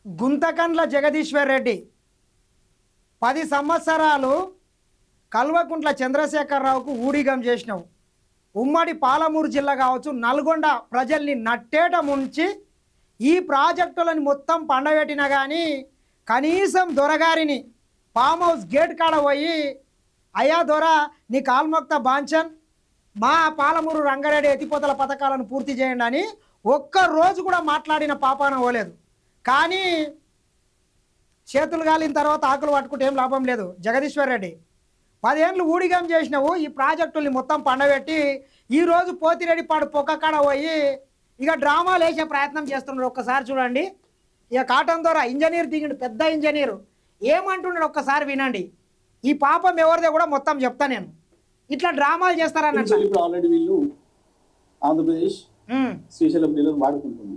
గుంతకండ్ల జగదీశ్వర్ రెడ్డి 10 సంవత్సరాలు కల్వకుంట్ల చంద్రశేఖరరావుకు ఊడిగం చేసినావు. ఉమ్మడి పాలమూరు జిల్లా కావచ్చు, నల్గొండ ప్రజల్ని నట్టేట ముంచి ఈ ప్రాజెక్టులను మొత్తం పండబెట్టినా కానీ కనీసం దొరగారిని ఫామ్ హౌస్ గేట్ కాడ పోయి, అయ్యా దొర నీ కాల్మొక్త బాంచన్ మా పాలమూరు రంగారెడ్డి ఎత్తిపోతల పథకాలను పూర్తి చేయండి అని ఒక్కరోజు కూడా మాట్లాడిన పాపాన పోలేదు. కానీ చేతులు గాలిన తర్వాత ఆకులు పట్టుకుంటే ఏం లాభం లేదు. జగదీశ్వర్ రెడ్డి 10 ఏళ్ళు ఊడిగం చేసినావు. ఈ ప్రాజెక్టుల్ని మొత్తం పండబెట్టి ఈరోజు పోతిరెడ్డిపాడు పొక్కకాడ పోయి ఇక డ్రామాలు వేసే ప్రయత్నం చేస్తున్నాడు. ఒక్కసారి చూడండి. ఇక కాటన్ ద్వారా ఇంజనీర్ దిగిండు, పెద్ద ఇంజనీరు ఏమంటున్నాడు ఒక్కసారి వినండి. ఈ పాపం ఎవరిదే కూడా మొత్తం చెప్తా నేను. ఇట్లా డ్రామాలు చేస్తారన్నట్టు. ఆల్రెడీ వీళ్ళు ఆంధ్రప్రదేశ్ శ్రీశైలం నీళ్ళని వాడుకుంటుంది.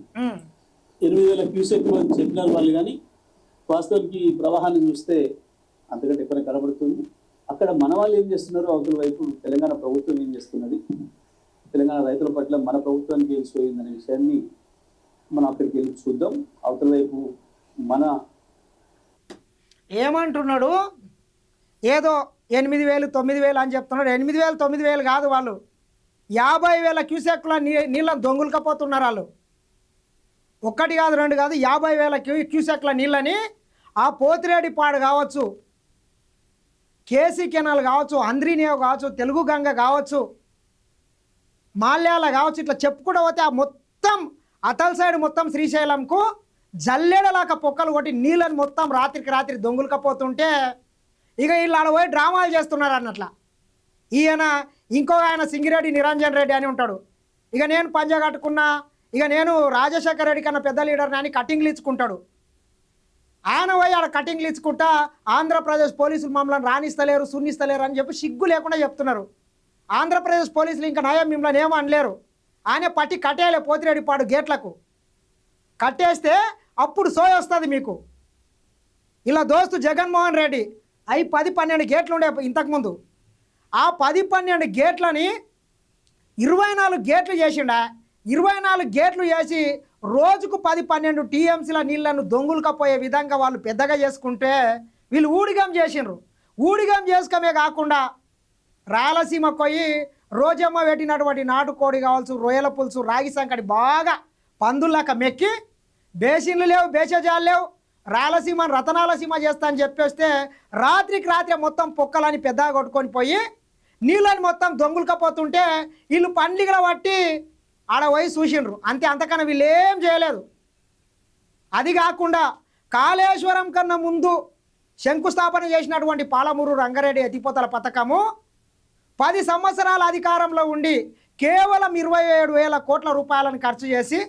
8,000 క్యూసెక్లు అని చెప్పినారు వాళ్ళు, కానీ వాస్తవానికి ప్రవాహాన్ని చూస్తే అంతకంటే ఎక్కువ కనబడుతుంది. అక్కడ మన వాళ్ళు ఏం చేస్తున్నారు, అవతల వైపు తెలంగాణ ప్రభుత్వం ఏం చేస్తున్నది, తెలంగాణ రైతుల పట్ల మన ప్రభుత్వానికి ఏం సోయిందనే విషయాన్ని మనం అక్కడికి వెళ్ళి చూద్దాం. అవతల వైపు మన ఏమంటున్నాడు, ఏదో 8,000 9,000 అని చెప్తున్నాడు. 8,000 9,000 కాదు, వాళ్ళు 50,000 క్యూసెక్ల నీళ్ళని దొంగులకపోతున్నారు. వాళ్ళు ఒక్కటి కాదు, రెండు కాదు, 50,000 క్యూసెక్ల నీళ్ళని ఆ పోతిరెడ్డిపాడు కావచ్చు, కేసీ కెనాల్ కావచ్చు, అంద్రీనేవ్ కావచ్చు, తెలుగు గంగ కావచ్చు, మాల్యాల కావచ్చు, ఇట్లా చెప్పుకుంటూ పోతే ఆ మొత్తం అతల్ సైడ్ మొత్తం శ్రీశైలంకు జల్లెడలాక పొక్కలు కొట్టి నీళ్ళని మొత్తం రాత్రికి రాత్రి దొంగులకపోతుంటే ఇక వీళ్ళు ఆడ పోయి డ్రామాలు చేస్తున్నారు అన్నట్ల. ఈయన ఇంకో ఆయన సింగిరెడ్డి నిరంజన్ రెడ్డి అని ఉంటాడు. ఇక నేను పంజా కట్టుకున్నా, ఇక నేను రాజశేఖర రెడ్డి కన్నా పెద్ద లీడర్ని అని కటింగ్లు ఇచ్చుకుంటాడు. ఆయన పోయి ఆడ కటింగ్లు ఇచ్చుకుంటా ఆంధ్రప్రదేశ్ పోలీసులు మమ్మల్ని రాణిస్తలేరు సున్నిస్తలేరు అని చెప్పి సిగ్గు లేకుండా చెప్తున్నారు. ఆంధ్రప్రదేశ్ పోలీసులు ఇంకా నయం మిమ్మల్ని ఏమో అనలేరు. ఆయన పట్టి కట్టేయాలి పోతిరెడ్డిపాడు గేట్లకు. కట్టేస్తే అప్పుడు సోయ వస్తుంది మీకు. ఇలా దోస్తు జగన్మోహన్ రెడ్డి 10-12 గేట్లు ఉండే ఇంతకుముందు. ఆ 10-12 గేట్లని 24 గేట్లు చేసిండా. 24 గేట్లు చేసి రోజుకు 10-12 టీఎంసీల నీళ్లను దొంగులకపోయే విధంగా వాళ్ళు పెద్దగా చేసుకుంటే వీళ్ళు ఊడిగం చేసిండ్రు. ఊడిగం చేసుకోమే కాకుండా రాయలసీమ పోయి రోజమ్మ పెట్టినటువంటి నాటుకోడి కావచ్చు, రొయ్యల పులుసు, రాగి సంకటి బాగా పందుల్లాక మెక్కి బేసిన్లు లేవు, బేసజాలు లేవు, రాయలసీమ రతనాలసీమ చేస్తా అని చెప్పేస్తే రాత్రికి రాత్రి మొత్తం పొక్కలని పెద్దగా కొట్టుకొని పోయి నీళ్ళని మొత్తం దొంగులకపోతుంటే వీళ్ళు పండ్లిగల పట్టి ఆడ పోయి చూసిండ్రు. అంతే, అంతకన్నా వీళ్ళు ఏం చేయలేదు. అది కాకుండా కాళేశ్వరం కన్నా ముందు శంకుస్థాపన చేసినటువంటి పాలమూరు రంగారెడ్డి ఎత్తిపోతల పథకము 10 సంవత్సరాల అధికారంలో ఉండి కేవలం 27,000 కోట్ల రూపాయలను ఖర్చు చేసి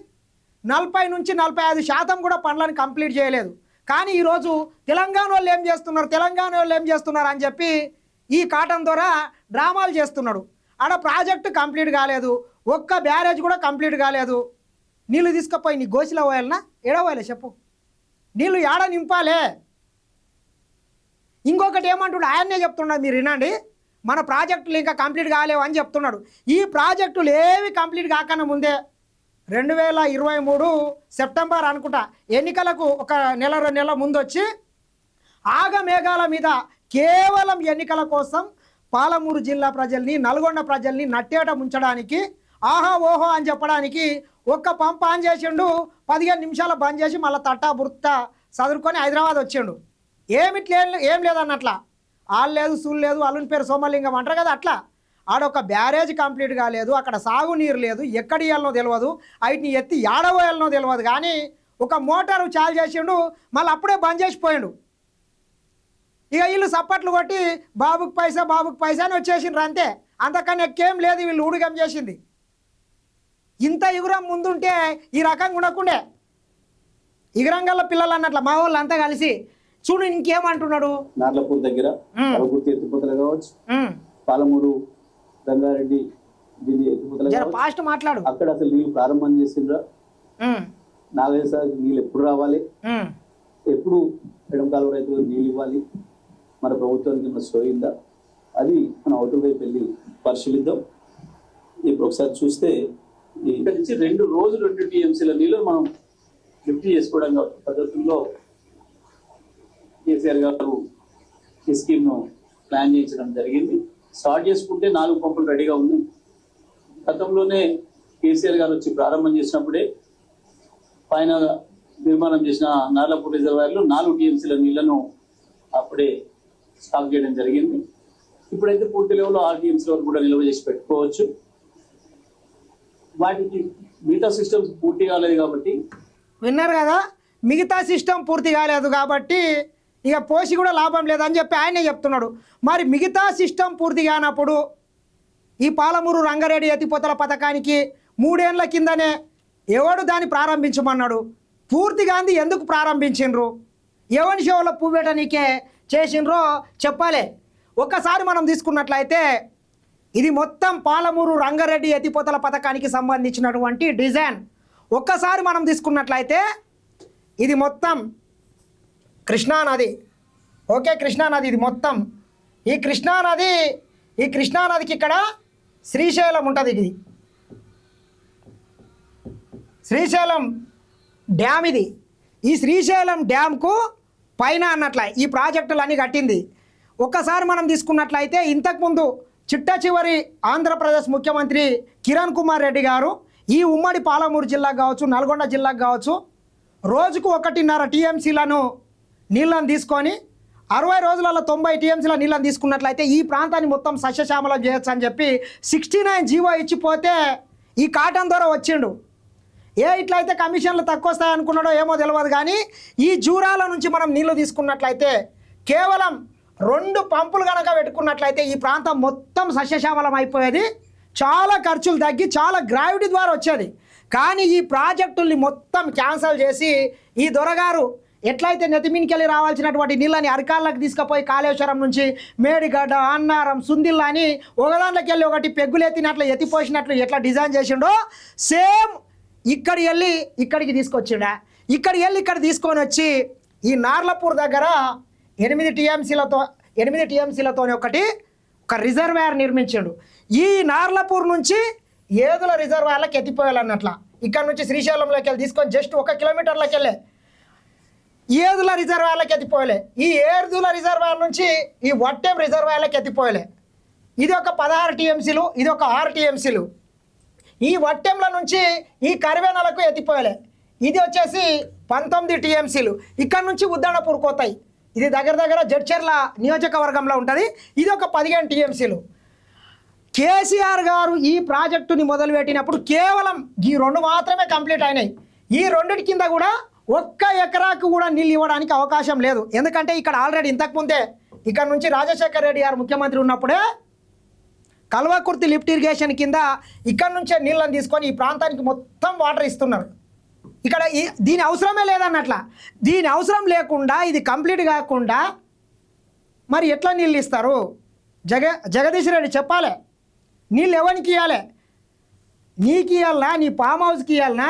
40 నుంచి 45% కూడా పనులను కంప్లీట్ చేయలేదు. కానీ ఈరోజు తెలంగాణ వాళ్ళు ఏం చేస్తున్నారు, తెలంగాణ వాళ్ళు ఏం చేస్తున్నారు అని చెప్పి ఈ కాటన్ ద్వారా డ్రామాలు చేస్తున్నాడు. ఆడ ప్రాజెక్టు కంప్లీట్ కాలేదు, ఒక్క బ్యారేజ్ కూడా కంప్లీట్ కాలేదు. నీళ్ళు తీసుకుపోయి నీ గోసిలో పోయాలనా, ఏడవలే చెప్పు, నీళ్ళు ఏడ నింపాలే. ఇంకొకటి ఏమంటున్నాడు, ఆయన్నే చెప్తున్నాడు, మీరు వినండి, మన ప్రాజెక్టులు ఇంకా కంప్లీట్ కాలేవు అని చెప్తున్నాడు. ఈ ప్రాజెక్టులు ఏవి కంప్లీట్ కాకన్నా ముందే 2023 సెప్టెంబర్ అనుకుంటా ఎన్నికలకు ఒక నెల 2 నెలల ముందు వచ్చి ఆగమేఘాల మీద కేవలం ఎన్నికల కోసం పాలమూరు జిల్లా ప్రజల్ని, నల్గొండ ప్రజల్ని నట్టేట ముంచడానికి, ఆహా ఓహో అని చెప్పడానికి ఒక్క పంప్ ఆన్ చేసిండు. 15 నిమిషాలు బంద్ చేసి మళ్ళీ తట్టా బుర్త చదువుకొని హైదరాబాద్ వచ్చిండు. ఏం లేదన్నట్ల. ఆళ్ళు లేదు, సూళ్ళు లేదు, అల్లుని పేరు సోమలింగం అంటారు కదా, అట్లా ఆడొక బ్యారేజ్ కంప్లీట్ కాలేదు, అక్కడ సాగునీరు లేదు, ఎక్కడి ఇయ్యాలనో తెలియదు, వాటిని ఎత్తి ఏడబోయాలనో తెలియదు. కానీ ఒక మోటారు చాలు చేసిండు, మళ్ళీ అప్పుడే బంద్ చేసిపోయాడు. ఇక వీళ్ళు సప్పట్లు కొట్టి బాబుకి పైసా అని వచ్చేసిండ్రు. అంతే, అంతకన్నా ఎక్కేం లేదు వీళ్ళు ఊడిగం చేసింది. ఇంత ఇగురం ముందుంటే ఈ రకంగా ఉండకుండే. ఇగురంగల్ల పిల్లలు అన్నట్ల మా వాళ్ళు అంతా కలిసి చూడు. ఇంకేమంటున్నాడు, నార్లపూర్ దగ్గర ఎత్తిపోతలు కావచ్చు, పాలమూరు రంగారెడ్డి ఫాస్ట్ మాట్లాడు, అక్కడ అసలు నీళ్ళు ప్రారంభం చేసిండ్రా, 4 సార్లు నీళ్ళు ఎప్పుడు రావాలి, ఎప్పుడు ఎడం కాలువ రైతులకు నీళ్ళు ఇవ్వాలి, మన ప్రభుత్వానికి మన సోయిందా, అది మనం అవతల వైపు వెళ్ళి పరిశీలిద్దాం. ఇప్పుడు ఒకసారి చూస్తే ఇక్కడ నుంచి 2 రోజులు 2 టీఎంసీల నీళ్ళు మనం లిఫ్ట్ చేసుకోవడం పద్ధతుల్లో కేసీఆర్ గారు ఈ స్కీమ్ను ప్లాన్ చేయించడం జరిగింది. స్టార్ట్ చేసుకుంటే 4 పంపులు రెడీగా ఉంది. గతంలోనే కేసీఆర్ గారు వచ్చి ప్రారంభం చేసినప్పుడే పైన నిర్మాణం చేసిన నార్లపూర్ రిజర్వాయర్లు 4 టీఎంసీల నీళ్లను అప్పుడే స్టాక్ చేయడం జరిగింది. ఇప్పుడైతే పూర్తి లెవెల్లో 6 టీఎంసీల వరకు కూడా నిల్వ చేసి పెట్టుకోవచ్చు. వాటికి మిగతా సిస్టమ్స్ పూర్తి కాలేదు కాబట్టి, విన్నారు కదా, మిగతా సిస్టమ్ పూర్తి కాలేదు కాబట్టి ఇక పోసి కూడా లాభం లేదని చెప్పి ఆయనే చెప్తున్నాడు. మరి మిగతా సిస్టమ్ పూర్తి కానప్పుడు ఈ పాలమూరు రంగారెడ్డి ఎత్తిపోతల పథకానికి 3 ఏళ్ల కిందనే ఎవడు దాన్ని ప్రారంభించమన్నాడు? పూర్తిగాంది ఎందుకు ప్రారంభించిండ్రు? ఎవరి షోలో పువ్వేటనికే చేసిండ్రో చెప్పాలి. ఒక్కసారి మనం తీసుకున్నట్లయితే ఇది మొత్తం పాలమూరు రంగారెడ్డి ఎత్తిపోతల పథకానికి సంబంధించినటువంటి డిజైన్. ఒక్కసారి మనం తీసుకున్నట్లయితే ఇది మొత్తం కృష్ణానది. ఓకే, కృష్ణానది ఇది మొత్తం. ఈ కృష్ణానదికి ఇక్కడ శ్రీశైలం ఉంటుంది. ఇది శ్రీశైలం డ్యామ్. ఇది ఈ శ్రీశైలం డ్యామ్కు పైన అన్నట్ల ఈ ప్రాజెక్టులన్నీ కట్టింది. ఒక్కసారి మనం తీసుకున్నట్లయితే ఇంతకుముందు చిట్ట చివరి ఆంధ్రప్రదేశ్ ముఖ్యమంత్రి కిరణ్ కుమార్ రెడ్డి గారు ఈ ఉమ్మడి పాలమూరు జిల్లాకు కావచ్చు, నల్గొండ జిల్లాకు కావచ్చు, రోజుకు 1.5 టీఎంసీలను నీళ్ళని తీసుకొని 60 రోజులలో 90 టీఎంసీల నీళ్ళని తీసుకున్నట్లయితే ఈ ప్రాంతాన్ని మొత్తం సస్యశ్యామలం చేయొచ్చు అని చెప్పి 69 జీవో ఇచ్చిపోతే ఈ కాటన్ ద్వారా వచ్చిండు. ఇట్లయితే కమిషన్లు తక్కువ వస్తాయనుకున్నాడో ఏమో తెలియదు, కానీ ఈ జూరాల నుంచి మనం నీళ్లు తీసుకున్నట్లయితే కేవలం 2 పంపులు కనుక పెట్టుకున్నట్లయితే ఈ ప్రాంతం మొత్తం సస్యశ్యామలం అయిపోయేది. చాలా ఖర్చులు తగ్గి చాలా గ్రావిటీ ద్వారా వచ్చేది. కానీ ఈ ప్రాజెక్టుల్ని మొత్తం క్యాన్సల్ చేసి ఈ దొరగారు ఎట్లయితే నెతిమినికెళ్ళి రావాల్సినటువంటి నీళ్ళని అరకాళ్ళకి తీసుకుపోయి కాళేశ్వరం నుంచి మేడిగడ్డ, అన్నారం, సుందిల్లా అని ఒకదాంట్లోకి వెళ్ళి ఒకటి పెగ్గులెత్తినట్లు ఎత్తిపోసినట్లు ఎట్లా డిజైన్ చేసిండో సేమ్ ఇక్కడికి తీసుకొచ్చిండా. ఇక్కడికి వెళ్ళి ఇక్కడ తీసుకొని వచ్చి ఈ నార్లపూర్ దగ్గర 8 టీఎంసీలతో ఒక రిజర్వాయర్ నిర్మించాడు. ఈ నార్లపూర్ నుంచి ఏదుల రిజర్వాయర్లకు ఎత్తిపోయాలన్నట్ల. ఇక్కడ నుంచి శ్రీశైలంలోకి వెళ్ళి తీసుకొని జస్ట్ 1 కిలోమీటర్లకి వెళ్ళే ఏదుల రిజర్వాయర్లకు ఎత్తిపోయలే. ఈ ఏదుల రిజర్వాయర్ నుంచి ఈ వట్టెం రిజర్వాయర్లకు ఎత్తిపోయలే. ఇది ఒక 16 టీఎంసీలు, ఇది ఒక 6 టీఎంసీలు. ఈ వట్టెంల నుంచి ఈ కరివేనలకు ఎత్తిపోయలే. ఇది వచ్చేసి 19 టీఎంసీలు. ఇక్కడ నుంచి ఉద్దానపూర్ కోతాయి. ఇది దగ్గర జడ్చర్ల నియోజకవర్గంలో ఉంటుంది. ఇది ఒక 15 టీఎంసీలు. కేసీఆర్ గారు ఈ ప్రాజెక్టుని మొదలుపెట్టినప్పుడు కేవలం ఈ 2 మాత్రమే కంప్లీట్ అయినాయి. ఈ 2 కింద కూడా 1 ఎకరాకు కూడా నీళ్ళు ఇవ్వడానికి అవకాశం లేదు. ఎందుకంటే ఇక్కడ ఆల్రెడీ ఇంతకుముందే ఇక్కడ నుంచి రాజశేఖర రెడ్డి గారు ముఖ్యమంత్రి ఉన్నప్పుడే కల్వకుర్తి లిఫ్ట్ ఇరిగేషన్ కింద ఇక్కడ నుంచే నీళ్ళని తీసుకొని ఈ ప్రాంతానికి మొత్తం వాటర్ ఇస్తున్నారు. ఇక్కడ దీని అవసరమే లేదన్నట్ల. దీని అవసరం లేకుండా ఇది కంప్లీట్ కాకుండా మరి ఎట్లా నీళ్ళు ఇస్తారు? జగదీష్ రెడ్డి చెప్పాలి. నీళ్ళు ఎవరికి ఇవ్వాలి? నీకు ఇవ్వాలనా? నీ ఫామ్ హౌస్కి ఇవ్వాలనా?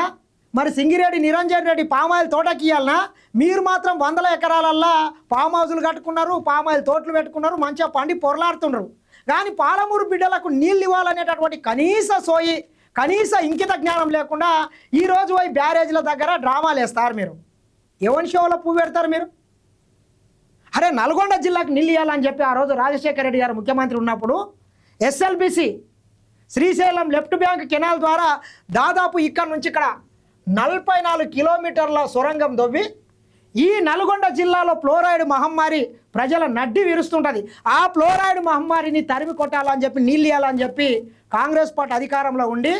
మరి సింగిరెడ్డి నిరంజన్ రెడ్డి పామ్ ఆయిల్ తోటకి ఇవ్వాలనా? మీరు మాత్రం 100 ఎకరాలల్లో ఫామ్ హౌజులు కట్టుకున్నారు, పామ్ ఆయిల్ తోటలు పెట్టుకున్నారు, మంచిగా పండి పొరలాడుతున్నారు. కానీ పాలమూరు బిడ్డలకు నీళ్ళు ఇవ్వాలనేటటువంటి కనీస ఇంకిత జ్ఞానం లేకుండా ఈరోజు పోయి బ్యారేజ్ల దగ్గర డ్రామాలు వేస్తారు. మీరు ఎవరి షోలో పువ్వు పెడతారు మీరు? అరే నల్గొండ జిల్లాకు నీళ్ళు ఇవ్వాలని చెప్పి ఆ రోజు రాజశేఖర రెడ్డి గారు ముఖ్యమంత్రి ఉన్నప్పుడు SLBC Srisailam left bank canal ద్వారా దాదాపు ఇక్కడ నుంచి ఇక్కడ 44 కిలోమీటర్ల సొరంగం దొవ్వి ఈ నల్గొండ జిల్లాలో ఫ్లోరైడ్ మహమ్మారి ప్రజల నడ్డి విరుస్తుంటుంది. ఆ ఫ్లోరైడ్ మహమ్మారిని తరిమి కొట్టాలని చెప్పి నీళ్ళు ఇవ్వాలని చెప్పి కాంగ్రెస్ పార్టీ అధికారంలో ఉండి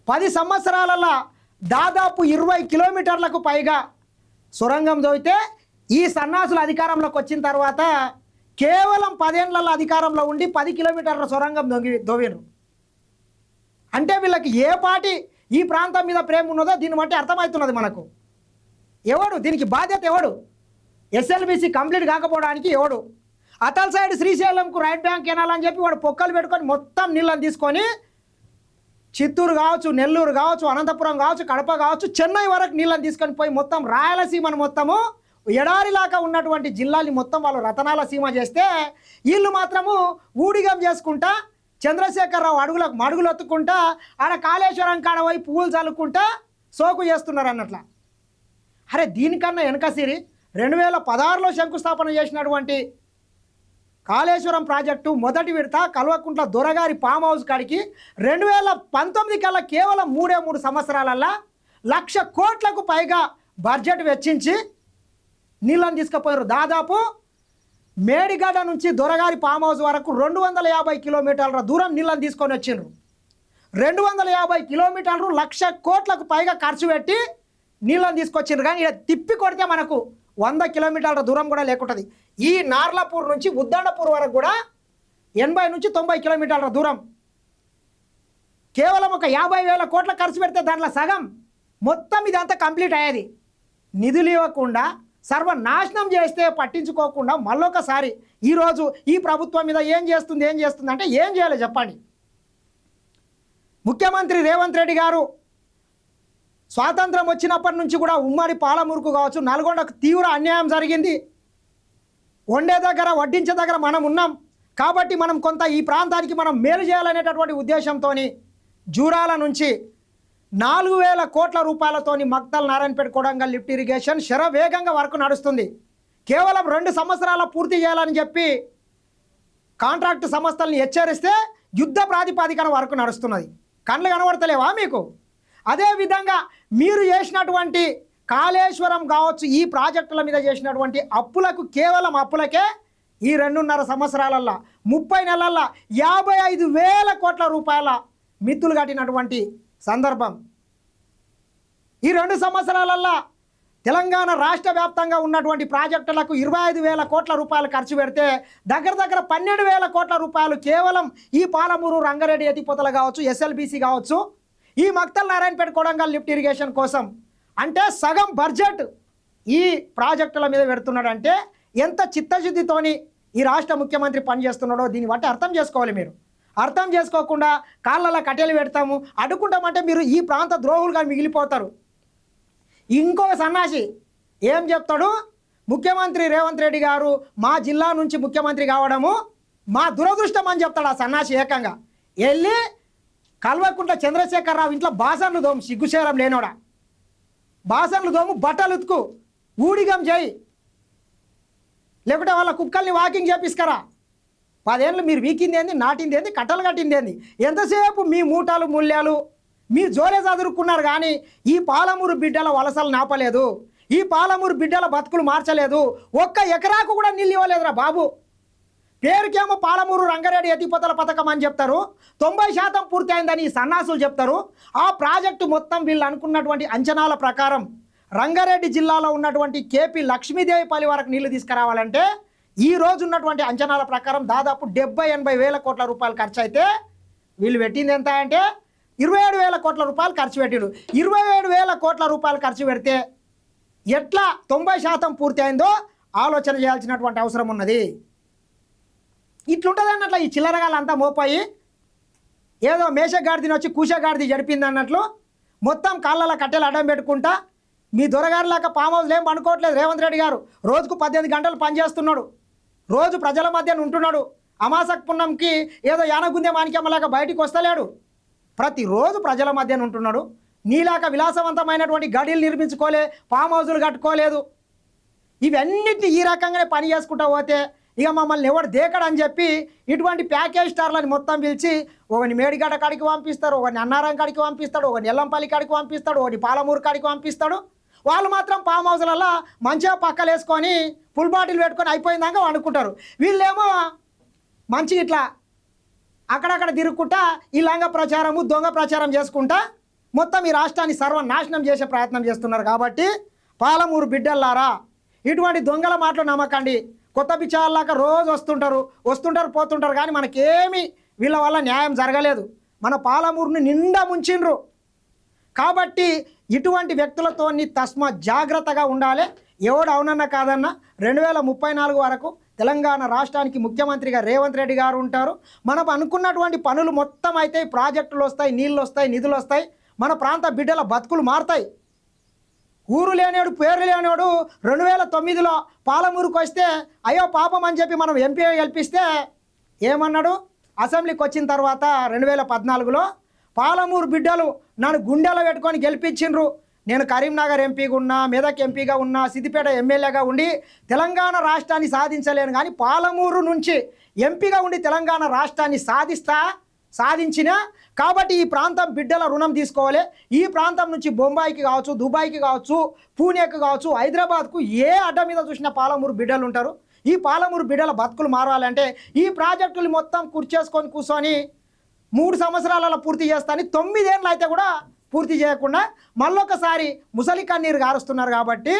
10 సంవత్సరాలలో దాదాపు 20 కిలోమీటర్లకు పైగా సొరంగం దొవితే ఈ సన్నాసులు అధికారంలోకి వచ్చిన తర్వాత కేవలం 10 ఏళ్లలో అధికారంలో ఉండి 10 కిలోమీటర్ల సొరంగం దొవ్విరు. అంటే వీళ్ళకి ఏ పార్టీ ఈ ప్రాంతం మీద ప్రేమ ఉన్నదో దీన్ని బట్టి అర్థమవుతున్నది మనకు. ఎవడు దీనికి బాధ్యత? ఎవడు? ఎస్ఎల్బిసి కంప్లీట్ కాకపోవడానికి ఎవడు? అతల్ సైడ్ శ్రీశైలంకు రైట్ బ్యాంక్ కెనాలని చెప్పి వాడు పొక్కలు పెట్టుకొని మొత్తం నీళ్ళని తీసుకొని చిత్తూరు కావచ్చు, నెల్లూరు కావచ్చు, అనంతపురం కావచ్చు, కడప కావచ్చు, చెన్నై వరకు నీళ్ళని తీసుకొని పోయి మొత్తం రాయలసీమను మొత్తము ఎడారిలాగా ఉన్నటువంటి జిల్లాని మొత్తం వాళ్ళు రతనాల సీమ చేస్తే వీళ్ళు మాత్రము ఊడిగం చేసుకుంటా చంద్రశేఖరరావు అడుగులకు మడుగులు ఎత్తుకుంటా ఆడ కాళేశ్వరం కాడ పోయి పువ్వులు చల్లుకుంటా సోకు చేస్తున్నారు అన్నట్ల. అరే దీనికన్నా వెనక సిరి 2016లో శంకుస్థాపన చేసినటువంటి కాళేశ్వరం ప్రాజెక్టు మొదటి విడత కల్వకుంట్ల దొరగారి ఫామ్ హౌస్ కాడికి 2019 కల్లా కేవలం 3 సంవత్సరాలల్లా 1,00,000 కోట్లకు పైగా బడ్జెట్ వెచ్చించి నీళ్ళని తీసుకుపోయారు. దాదాపు మేడిగడ్డ నుంచి దొరగారి ఫామ్ హౌస్ వరకు 250 కిలోమీటర్ల దూరం నీళ్ళని తీసుకొని వచ్చిండ్రు. 250 కిలోమీటర్లు 1,00,000 కోట్లకు పైగా ఖర్చు పెట్టి నీళ్ళని తీసుకొచ్చిండ్రు. కానీ ఇక్కడ తిప్పి కొడితే మనకు 100 కిలోమీటర్ల దూరం కూడా లేకుంటుంది. ఈ నార్లాపూర్ నుంచి ఉద్దండపూర్ వరకు కూడా 80 నుంచి 90 కిలోమీటర్ల దూరం. కేవలం ఒక 50,000 కోట్ల ఖర్చు పెడితే దాంట్లో సగం మొత్తం ఇదంతా కంప్లీట్ అయ్యేది. నిధులు ఇవ్వకుండా సర్వనాశనం చేస్తే పట్టించుకోకుండా మళ్ళొకసారి ఈరోజు ఈ ప్రభుత్వం మీద ఏం చేస్తుంది అంటే ఏం చేయాలి చెప్పండి. ముఖ్యమంత్రి రేవంత్ రెడ్డి గారు స్వాతంత్రం వచ్చినప్పటి నుంచి కూడా ఉమ్మడి పాలమూరుకు కావచ్చు, నల్గొండకు తీవ్ర అన్యాయం జరిగింది. వండే దగ్గర వడ్డించే దగ్గర మనం ఉన్నాం కాబట్టి మనం కొంత ఈ ప్రాంతానికి మనం మేలు చేయాలనేటటువంటి ఉద్దేశంతో జూరాల నుంచి 4,000 కోట్ల రూపాయలతోని మక్తల్ నారాయణపేట కొడంగల్ లిఫ్ట్ ఇరిగేషన్ శరవేగంగా వర్క్ నడుస్తుంది. కేవలం 2 సంవత్సరాల పూర్తి చేయాలని చెప్పి కాంట్రాక్ట్ సంస్థల్ని హెచ్చరిస్తే యుద్ధ ప్రాతిపాదికన వర్క్ నడుస్తున్నది. కళ్ళు కనబడతలేవా మీకు? అదేవిధంగా మీరు చేసినటువంటి కాళేశ్వరం కావచ్చు, ఈ ప్రాజెక్టుల మీద చేసినటువంటి అప్పులకు కేవలం అప్పులకే ఈ 2.5 సంవత్సరాలల్లో 30 నెలల్లో 55,000 కోట్ల రూపాయల మిత్తులు కట్టినటువంటి సందర్భం. ఈ 2 సంవత్సరాలల్లో తెలంగాణ రాష్ట్ర వ్యాప్తంగా ఉన్నటువంటి ప్రాజెక్టులకు 25,000 కోట్ల రూపాయలు ఖర్చు పెడితే దగ్గర 12,000 కోట్ల రూపాయలు కేవలం ఈ పాలమూరు రంగారెడ్డి ఎత్తిపోతలు కావచ్చు, ఎస్ఎల్బీసీ కావచ్చు, ఈ మక్తల్ నారాయణపేట కొడంగల్ లిఫ్ట్ ఇరిగేషన్ కోసం అంటే సగం బడ్జెట్ ఈ ప్రాజెక్టుల మీద పెడుతున్నాడంటే ఎంత చిత్తశుద్ధితోని ఈ రాష్ట్ర ముఖ్యమంత్రి పనిచేస్తున్నాడో దీన్ని బట్టి అర్థం చేసుకోవాలి. మీరు అర్థం చేసుకోకుండా కాళ్ళలో కట్టెలు పెడతాము అడ్డుకుంటామంటే మీరు ఈ ప్రాంత ద్రోహులుగా మిగిలిపోతారు. ఇంకో సన్నాసి ఏం చెప్తాడు, ముఖ్యమంత్రి రేవంత్ రెడ్డి గారు మా జిల్లా నుంచి ముఖ్యమంత్రి కావడము మా దురదృష్టం అని చెప్తాడు. ఆ సన్నాసి ఏకంగా వెళ్ళి కల్వకుంట్ల చంద్రశేఖరరావు ఇంట్లో బాసన్లు దోము, సిగ్గుశేరం లేనోడా, బాసన్లు దోము, బట్టలు ఉతుకు, ఊడిగం చేయి, లేకుంటే వాళ్ళ కుక్కల్ని వాకింగ్ చేపిస్తారా. 10 ఏళ్ళు మీరు వీకింది ఏంది, నాటింది ఏంది, కట్టలు కట్టింది ఏంది, ఎంతసేపు మీ మూటాలు ముల్యాలు మీ జోలే చదువుకున్నారు. కానీ ఈ పాలమూరు బిడ్డల వలసలు నాపలేదు, ఈ పాలమూరు బిడ్డల బతుకులు మార్చలేదు, 1 ఎకరాకు కూడా నీళ్ళు ఇవ్వలేదురా బాబు. పేరుకేమో పాలమూరు రంగారెడ్డి ఎత్తిపోతల పథకం అని చెప్తారు, 90% పూర్తి అయిందని ఈ సన్నాసులు చెప్తారు. ఆ ప్రాజెక్టు మొత్తం వీళ్ళు అనుకున్నటువంటి అంచనాల ప్రకారం రంగారెడ్డి జిల్లాలో ఉన్నటువంటి కేపీ లక్ష్మీదేవిపల్లి వరకు నీళ్లు తీసుకురావాలంటే ఈ రోజు ఉన్నటువంటి అంచనాల ప్రకారం దాదాపు 70-80 వేల కోట్ల రూపాయలు ఖర్చు అయితే వీళ్ళు పెట్టింది ఎంత అంటే 27,000 కోట్ల రూపాయలు ఖర్చు పెట్టిరు. 27,000 కోట్ల రూపాయలు ఖర్చు పెడితే ఎట్లా 90% పూర్తి అయిందో ఆలోచన చేయాల్సినటువంటి అవసరం ఉన్నది. ఇట్లుంటుంది అన్నట్లు ఈ చిల్లరగాళ్ళంతా మోపాయి ఏదో మేషగాడిదిని వచ్చి కూషగాడిది జడిపింది అన్నట్లు మొత్తం కాళ్ళలో కట్టెలు అడ్డం పెట్టుకుంటా మీ దొరగారిలాగా ఫామ్ హౌస్లు ఏం అనుకోవట్లేదు. రేవంత్ రెడ్డి గారు రోజుకు 18 గంటలు పనిచేస్తున్నాడు, రోజు ప్రజల మధ్యన ఉంటున్నాడు. అమాసక్ పున్నంకి ఏదో యానగుందే మాణిక్యమ్మలాగా బయటికి వస్తలేడు, ప్రతిరోజు ప్రజల మధ్యన ఉంటున్నాడు. నీలాగా విలాసవంతమైనటువంటి గడిలు నిర్మించుకోలే, ఫామ్ హౌజులు కట్టుకోలేదు. ఇవన్నిటిని ఈ రకంగానే పని చేసుకుంటూ పోతే ఇక మమ్మల్ని ఎవడు దేకడని చెప్పి ఇటువంటి ప్యాకేజ్ స్టార్లని మొత్తం పిలిచి ఒకని మేడిగడ్డ కాడికి పంపిస్తారు, ఒకని అన్నారం కాడికి పంపిస్తాడు, ఒకని ఎల్లంపల్లి కాడికి పంపిస్తాడు, ఒకని పాలమూరు కాడికి పంపిస్తాడు. వాళ్ళు మాత్రం ఫామ్ హౌస్లలో మంచిగా పక్కలేసుకొని ఫుల్ బాటిల్ పెట్టుకొని అయిపోయిందాక అనుకుంటారు. వీళ్ళేమో మంచి ఇట్లా అక్కడక్కడ తిరుగుకుంటా ఈ లంగ ప్రచారము దొంగ ప్రచారం చేసుకుంటా మొత్తం ఈ రాష్ట్రాన్ని సర్వనాశనం చేసే ప్రయత్నం చేస్తున్నారు. కాబట్టి పాలమూరు బిడ్డల్లారా ఇటువంటి దొంగల మాటలు నమ్మకండి. కొత్త బిచ్చాలాగా రోజు వస్తుంటారు పోతుంటారు, కానీ మనకేమీ వీళ్ళ వల్ల న్యాయం జరగలేదు. మన పాలమూరుని నిండా ముంచిండ్రు. కాబట్టి ఇటువంటి వ్యక్తులతో తస్మా జాగ్రత్తగా ఉండాలి. ఎవడు అవునన్నా కాదన్నా 2034 వరకు తెలంగాణ రాష్ట్రానికి ముఖ్యమంత్రిగా రేవంత్ రెడ్డి గారు ఉంటారు. మనం అనుకున్నటువంటి పనులు మొత్తం అయితే ప్రాజెక్టులు వస్తాయి, నీళ్ళు వస్తాయి, నిధులు వస్తాయి, మన ప్రాంత బిడ్డల బతుకులు మారుతాయి. ఊరు లేనివాడు పేరు లేనివాడు 2009లో పాలమూరుకు వస్తే అయ్యో పాపం అని చెప్పి మనం ఎంపీ గెలిపిస్తే ఏమన్నాడు, అసెంబ్లీకి వచ్చిన తర్వాత 2014లో పాలమూరు బిడ్డలు నన్ను గుండెలో పెట్టుకొని గెలిపించిండ్రు, నేను కరీంనగర్ ఎంపీగా ఉన్నా, మెదక్ ఎంపీగా ఉన్నా, సిద్దిపేట ఎమ్మెల్యేగా ఉండి తెలంగాణ రాష్ట్రాన్ని సాధించలేను, కానీ పాలమూరు నుంచి ఎంపీగా ఉండి తెలంగాణ రాష్ట్రాన్ని సాధించిన కాబట్టి ఈ ప్రాంతం బిడ్డల రుణం తీసుకోవాలి. ఈ ప్రాంతం నుంచి బొంబాయికి కావచ్చు, దుబాయ్కి కావచ్చు, పూణేకి కావచ్చు, హైదరాబాద్కు ఏ అడ్డ మీద చూసినా పాలమూరు బిడ్డలు ఉంటారు. ఈ పాలమూరు బిడ్డల బతుకులు మారాలంటే ఈ ప్రాజెక్టులు మొత్తం కూర్చొని 3 సంవత్సరాలలో పూర్తి చేస్తాను, 9 ఏళ్ళు అయితే కూడా పూర్తి చేయకుండా మళ్ళొకసారి ముసలి కన్నీరు గారుస్తున్నారు. కాబట్టి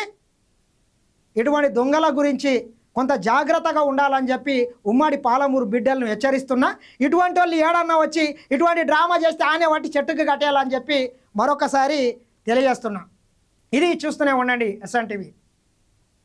ఇటువంటి దొంగల గురించి కొంత జాగ్రత్తగా ఉండాలని చెప్పి ఉమ్మడి పాలమూరు బిడ్డలను హెచ్చరిస్తున్నా. ఇటువంటి వాళ్ళు ఏడన్నా వచ్చి ఇటువంటి డ్రామా చేస్తే ఆనే వాటి చెట్టుకు కట్టేయాలని చెప్పి మరొకసారి తెలియజేస్తున్నా. ఇది చూస్తూనే ఉండండి SN TV.